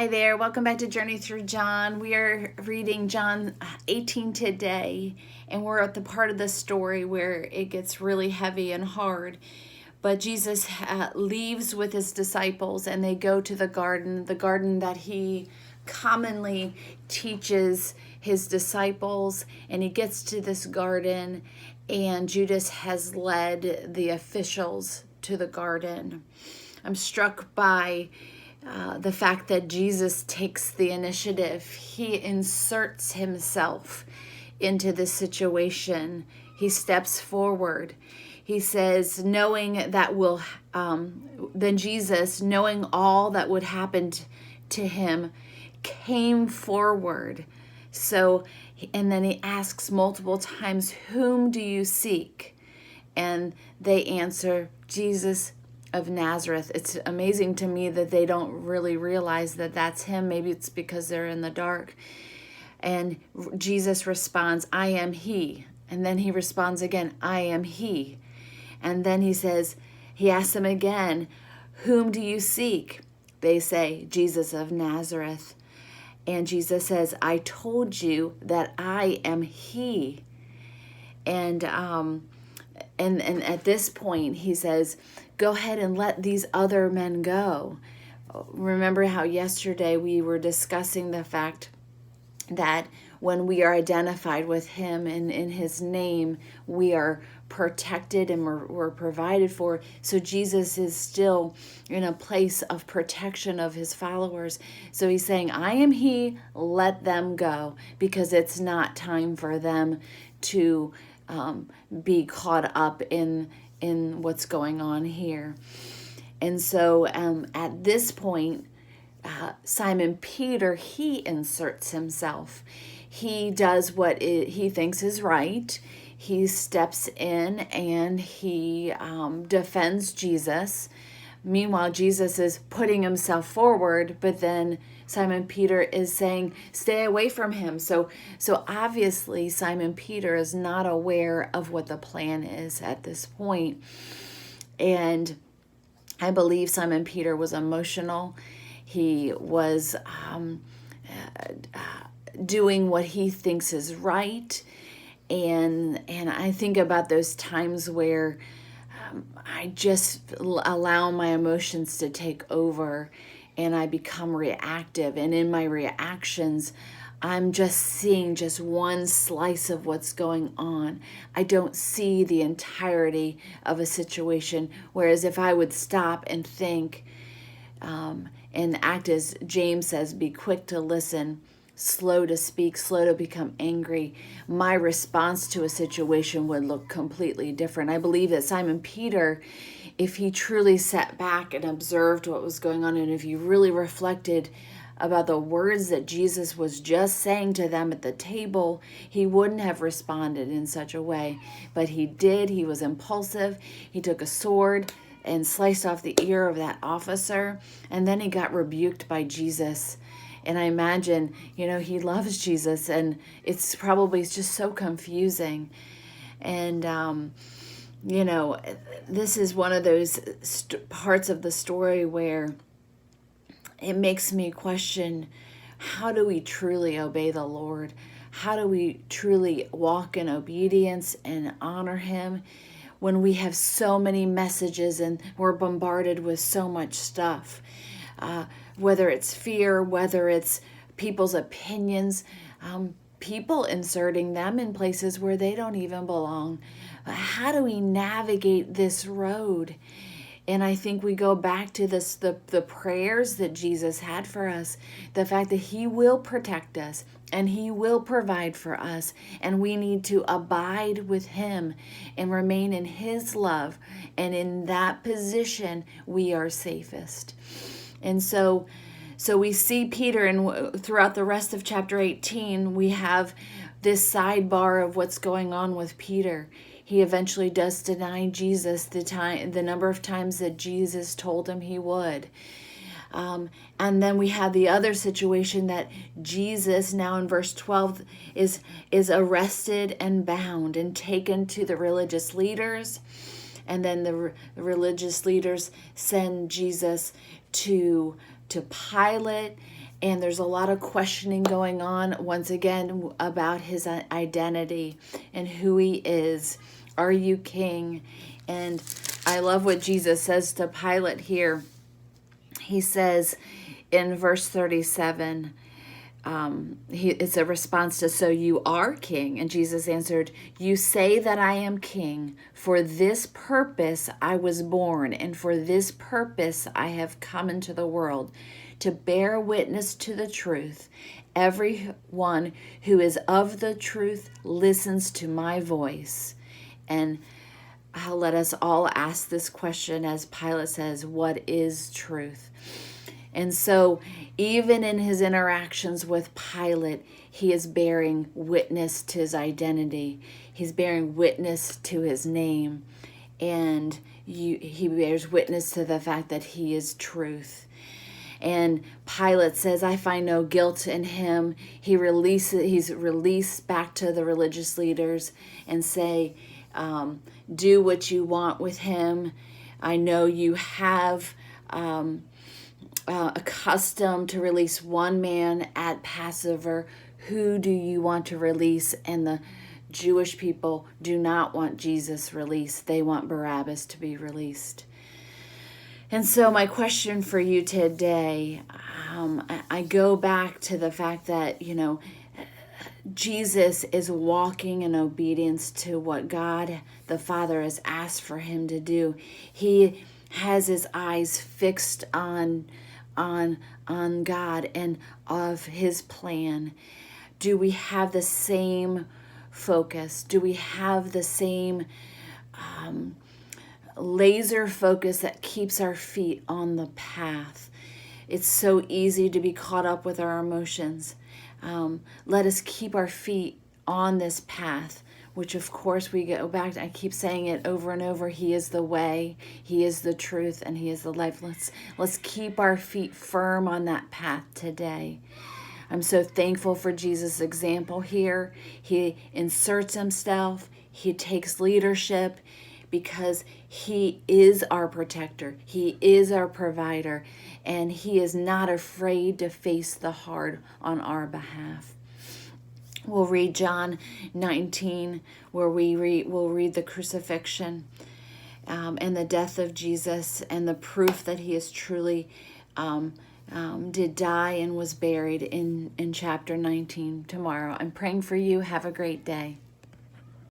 Hi there, welcome back to Journey Through John. We are reading John 18 today, and we're at the part of the story where it gets really heavy and hard. But Jesus leaves with his disciples, and they go to the garden that he commonly teaches his disciples. And he gets to this garden, and Judas has led the officials to the garden. I'm struck by the fact that Jesus takes the initiative. He inserts himself into this situation. He steps forward. He says, knowing that then Jesus, knowing all that would happen to him, came forward. So, and then he asks multiple times, whom do you seek? And they answer, Jesus of Nazareth. It's amazing to me that they don't really realize that that's him. Maybe it's because they're in the dark. And Jesus responds, I am he. And then he responds again, I am he. And then he asks them again, whom do you seek? They say, Jesus of Nazareth. And Jesus says, I told you that I am he. And at this point, he says, go ahead and let these other men go. Remember how yesterday we were discussing the fact that when we are identified with him and in his name, we are protected and we're provided for. So Jesus is still in a place of protection of his followers. So he's saying, I am he, let them go, because it's not time for them to be caught up in what's going on here. And so at this point, Simon Peter, he inserts himself. He does what he thinks is right. He steps in and he defends Jesus. Meanwhile, Jesus is putting himself forward, but then Simon Peter is saying, stay away from him. So obviously Simon Peter is not aware of what the plan is at this point. And I believe Simon Peter was emotional. He was doing what he thinks is right. And I think about those times where I just allow my emotions to take over and I become reactive. And in my reactions, I'm just seeing just one slice of what's going on. I don't see the entirety of a situation. Whereas if I would stop and think and act as James says, be quick to listen, slow to speak, slow to become angry, my response to a situation would look completely different. I believe that Simon Peter, if he truly sat back and observed what was going on, and if he really reflected about the words that Jesus was just saying to them at the table, he wouldn't have responded in such a way. But he did. He was impulsive. He took a sword and sliced off the ear of that officer, and then he got rebuked by Jesus. And I imagine, he loves Jesus, and it's just so confusing. And, this is one of those parts of the story where it makes me question, how do we truly obey the Lord? How do we truly walk in obedience and honor him when we have so many messages and we're bombarded with so much stuff? Whether it's fear, whether it's people's opinions, people inserting them in places where they don't even belong. How do we navigate this road? And I think we go back to the prayers that Jesus had for us, the fact that he will protect us and he will provide for us, and we need to abide with him and remain in his love, and in that position we are safest. And so we see Peter, and throughout the rest of chapter 18, we have this sidebar of what's going on with Peter. He eventually does deny Jesus the number of times that Jesus told him he would. And then we have the other situation that Jesus, now in verse 12, is arrested and bound and taken to the religious leaders. And then the religious leaders send Jesus to Pilate, and there's a lot of questioning going on once again about his identity and who he is. Are you king? And I love what Jesus says to Pilate here. He says in verse 37, it's a response to, so you are king? And Jesus answered, you say that I am king. For this purpose I was born, and for this purpose I have come into the world, to bear witness to the truth. Everyone who is of the truth listens to my voice. And let us all ask this question as Pilate says, what is truth? And so even in his interactions with Pilate, he is bearing witness to his identity. He's bearing witness to his name. And he bears witness to the fact that he is truth. And Pilate says, I find no guilt in him. He's released back to the religious leaders and say, do what you want with him. I know you have accustomed to release one man at Passover. Who do you want to release? And the Jewish people do not want Jesus released. They want Barabbas to be released. And so my question for you today, I go back to the fact that, Jesus is walking in obedience to what God the Father has asked for him to do. He has his eyes fixed on God and of his plan. Do we have the same focus? Do we have the same laser focus that keeps our feet on the path? It's so easy to be caught up with our emotions. Let us keep our feet on this path, which of course we go back to. I keep saying it over and over. He is the way, he is the truth, and he is the life. Let's keep our feet firm on that path today. I'm so thankful for Jesus' example here. He inserts himself. He takes leadership because he is our protector. He is our provider. And he is not afraid to face the hard on our behalf. We'll read John 19, where we'll read the crucifixion and the death of Jesus and the proof that he is truly did die and was buried in chapter 19 tomorrow. I'm praying for you. Have a great day.